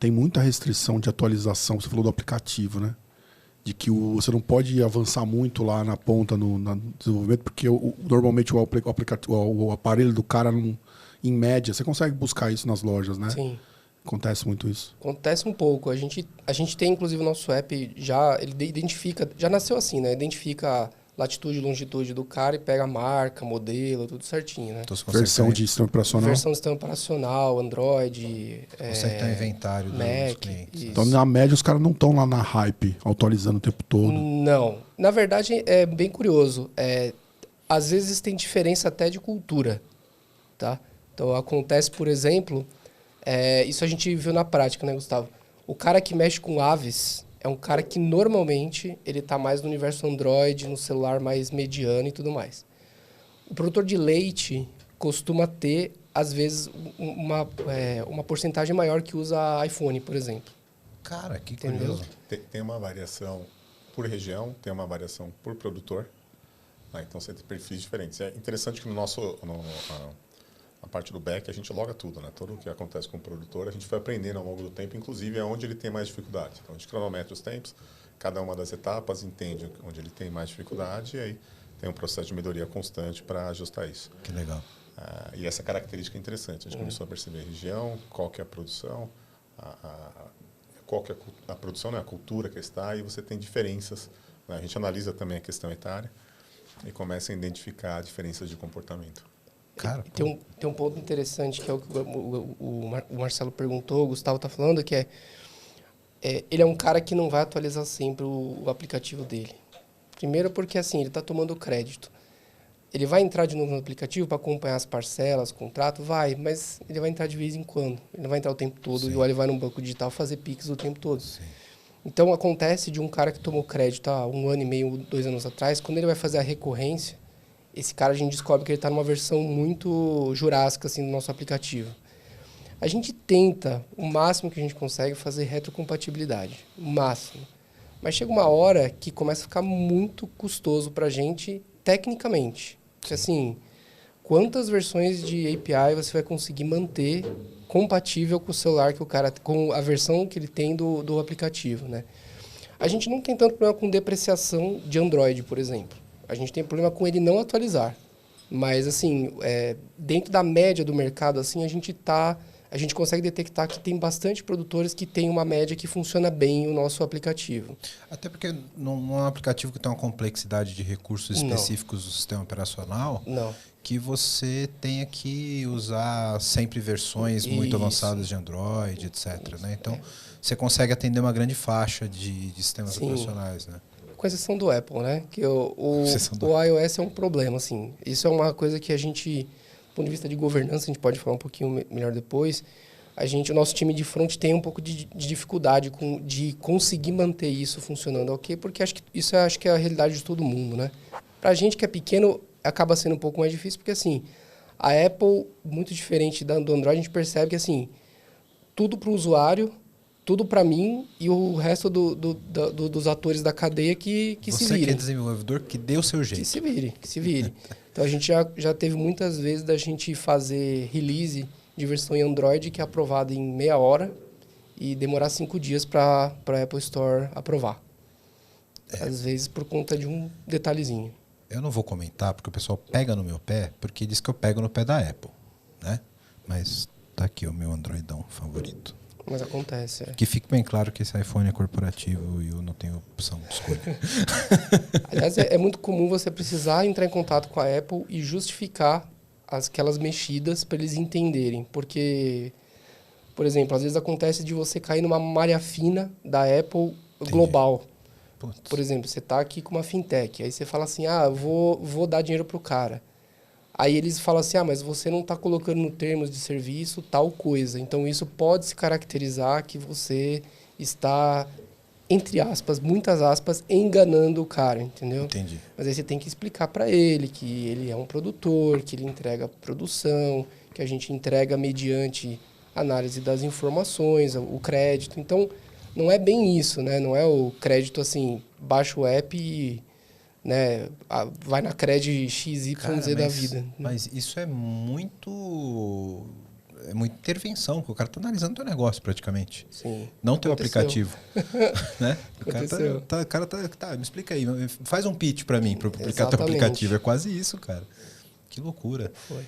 tem muita restrição de atualização. Você falou do aplicativo, né? De que você não pode avançar muito lá na ponta no desenvolvimento, porque normalmente o aparelho do cara, em média, você consegue buscar isso nas lojas, né? Sim. Acontece muito isso. Acontece um pouco. A gente tem, inclusive, o nosso app ele identifica, já nasceu assim, né? Identifica a latitude e longitude do cara e pega a marca, modelo, tudo certinho, né? Então, Versão de sistema operacional. Versão de sistema operacional, Android, consegue ter um inventário dos Mac. clientes. Então, na média, os caras não estão lá na hype, atualizando o tempo todo. Não. Na verdade, é bem curioso. Às vezes tem diferença até de cultura, tá? Então, acontece, por exemplo, isso a gente viu na prática, né, Gustavo? O cara que mexe com aves é um cara que normalmente ele está mais no universo Android, no celular mais mediano e tudo mais. O produtor de leite costuma ter, às vezes, uma porcentagem maior que usa iPhone, por exemplo. Cara, que Entendeu? curioso. Tem uma variação por região, tem uma variação por produtor. Então, você tem perfis diferentes. É interessante que a parte do back, a gente loga tudo, né? Tudo o que acontece com o produtor, a gente foi aprendendo ao longo do tempo, inclusive onde ele tem mais dificuldade. Então, a gente cronometra os tempos, cada uma das etapas entende onde ele tem mais dificuldade e aí tem um processo de melhoria constante para ajustar isso. Que legal. E essa característica é interessante. A gente começou a perceber a região, qual que é a produção, qual que é a produção, né? A cultura que está, e você tem diferenças. Né? A gente analisa também a questão etária e começa a identificar diferenças de comportamento. Cara, Tem um ponto interessante que é o que o Marcelo perguntou, o Gustavo está falando, que ele é um cara que não vai atualizar sempre o aplicativo dele. Primeiro porque assim, ele está tomando crédito. Ele vai entrar de novo no aplicativo para acompanhar as parcelas, contrato? Vai, mas ele vai entrar de vez em quando. Ele não vai entrar o tempo todo, igual ele vai no banco digital fazer Pix o tempo todo. Sim. Então, acontece de um cara que tomou crédito há 1 ano e meio, 2 anos atrás, quando ele vai fazer a recorrência, esse cara a gente descobre que ele está numa versão muito jurássica assim, do nosso aplicativo. A gente tenta, o máximo que a gente consegue, fazer retrocompatibilidade. O máximo. Mas chega uma hora que começa a ficar muito custoso para a gente, tecnicamente. Porque, assim, quantas versões de API você vai conseguir manter compatível com o celular que o cara... com a versão que ele tem do aplicativo, né? A gente não tem tanto problema com depreciação de Android, por exemplo. A gente tem problema com ele não atualizar. Mas, assim, dentro da média do mercado, assim, a gente consegue detectar que tem bastante produtores que têm uma média que funciona bem o nosso aplicativo. Até porque não é um aplicativo que tem uma complexidade de recursos específicos do sistema operacional que você tenha que usar sempre versões muito avançadas de Android, etc. Né? Então, você consegue atender uma grande faixa de sistemas operacionais, né? Com exceção do Apple, né? Que o iOS é um problema, assim. Isso é uma coisa que a gente, do ponto de vista de governança, a gente pode falar um pouquinho melhor depois. O nosso time de front tem um pouco de dificuldade de conseguir manter isso funcionando, ok? Porque isso é a realidade de todo mundo, né? Pra gente que é pequeno, acaba sendo um pouco mais difícil, porque, assim, a Apple, muito diferente do Android, a gente percebe que, assim, tudo para o usuário, tudo para mim e o resto dos atores da cadeia que se virem. Você que é desenvolvedor, que dê o seu jeito. Que se vire. Então, a gente já teve muitas vezes da gente fazer release de versão em Android que é aprovada em meia hora e demorar 5 dias para a Apple Store aprovar. Às vezes por conta de um detalhezinho. Eu não vou comentar porque o pessoal pega no meu pé, porque diz que eu pego no pé da Apple, né? Mas tá aqui o meu Androidão favorito. Mas acontece, Que fique bem claro que esse iPhone é corporativo e eu não tenho opção de escolha. Aliás, é muito comum você precisar entrar em contato com a Apple e justificar aquelas mexidas para eles entenderem. Porque, por exemplo, às vezes acontece de você cair numa malha fina da Apple global. Putz. Por exemplo, você está aqui com uma fintech, aí você fala assim, vou dar dinheiro para o cara. Aí eles falam assim, mas você não está colocando no termos de serviço tal coisa. Então, isso pode se caracterizar que você está, entre aspas, muitas aspas, enganando o cara, entendeu? Entendi. Mas aí você tem que explicar para ele que ele é um produtor, que ele entrega produção, que a gente entrega mediante análise das informações, o crédito. Então, não é bem isso, né? Não é o crédito assim, baixa o app e... né, vai na Cred XYZ da vida. Mas isso é muito é muita intervenção, porque o cara tá analisando o teu negócio praticamente. Sim. Não teu aplicativo. Né? O cara tá, me explica aí, faz um pitch para mim, para eu publicar teu aplicativo. É quase isso, cara. Que loucura. Foi.